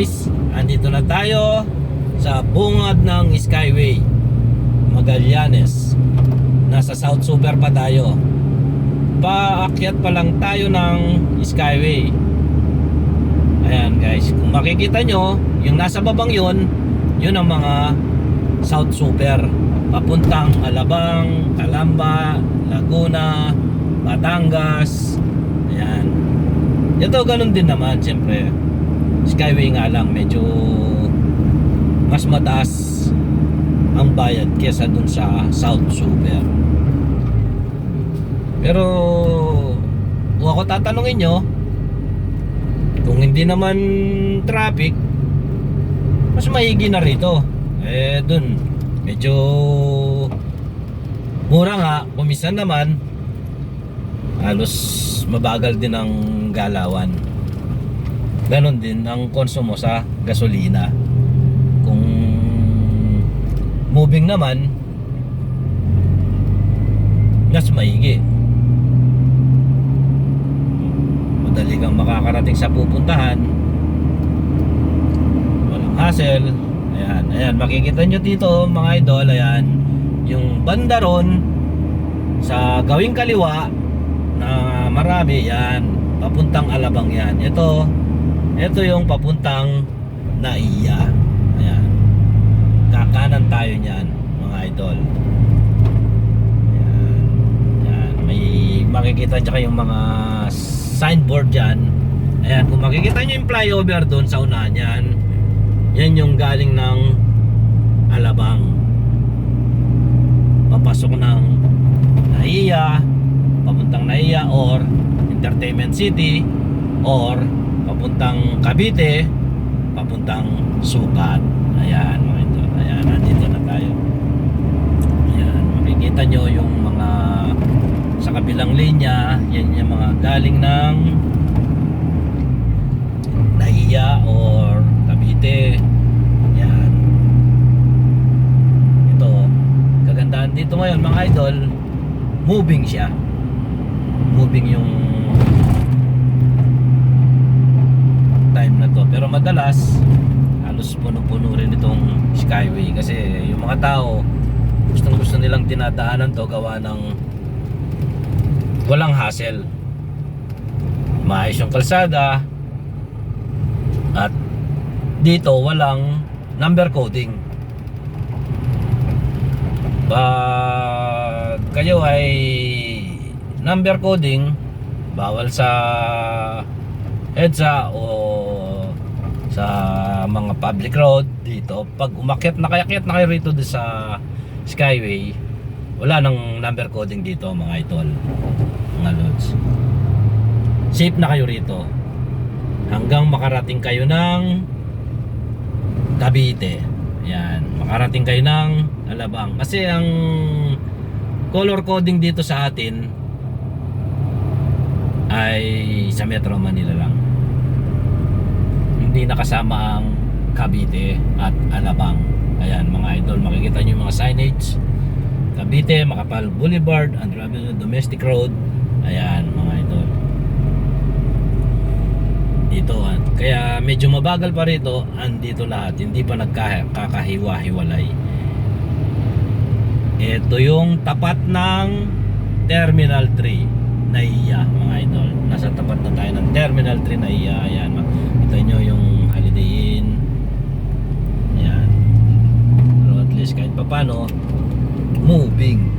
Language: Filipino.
guys, andito na tayo sa bungad ng Skyway Magallanes. Nasa South Super pa tayo. Paakyat pa lang tayo ng Skyway. Ayan guys, kung makikita nyo, yung nasa babang yun ang mga South Super papuntang Alabang, Calamba, Laguna, Batangas. Ayan. Ito ganun din naman, siyempre Skyway nga lang medyo mas mataas ang bayad kesa dun sa South Super. Pero kung ako tatanungin nyo, kung hindi naman traffic, mas maigi na rito. Dun medyo mura nga, kumisan naman halos mabagal din ang galawan. Ganon din ang konsumo sa gasolina. Kung moving naman, mas maigi. Madali kang makakarating sa pupuntahan, walang hassle. Ayan, makikita nyo dito mga idol. Ayan, yung banda ron sa gawing kaliwa na marami, yan papuntang Alabang yan. Ito yung papuntang Naiya. Ayan, kakanan tayo niyan mga idol. Ayan, may makikita nyo kayong mga signboard dyan. Ayan, kung makikita nyo yung flyover doon sa unahan yan, yan yung galing ng Alabang papasok ng Naiya, papuntang Naiya or Entertainment City, or papuntang Cavite, papuntang Sukat. Ayan mga ito. Ayan, nandito na tayo. Ayan, makikita nyo yung mga sa kabilang linya. Yan yung mga galing ng Naiya or Cavite. Ayan. Ito, kagandahan dito ngayon mga idol, moving siya. Moving yung time na to. Pero madalas halos puno-puno rin itong Skyway kasi yung mga tao gusto nilang dinadaanan to gawa ng walang hassle. Maayos yung kalsada at dito walang number coding. Pag kayo ay number coding, bawal sa EDSA o sa mga public road dito. Pag umakyat na kayo rito sa Skyway, wala nang number coding dito mga idol, mga lods. Safe na kayo rito hanggang makarating kayo ng Cavite. Yan, makarating kayo ng Alabang. Kasi ang color coding dito sa atin ay sa Metro Manila lang. Hindi nakasama ang Cavite at Alabang. Ayan mga idol, makikita nyo yung mga signage. Cavite, Macapal Boulevard, Andrew Avenue, Domestic Road. Ayan mga idol. Dito, kaya medyo mabagal pa rito. Andito lahat, hindi pa nagkakahiwa-hiwalay. Ito yung tapat ng Terminal 3 Naiya mga idol. Nasa tapat na tayo ng Terminal 3 Naiya. Ayan, makita nyo yung Holiday Inn. Ayan. Pero at least kahit papano moving.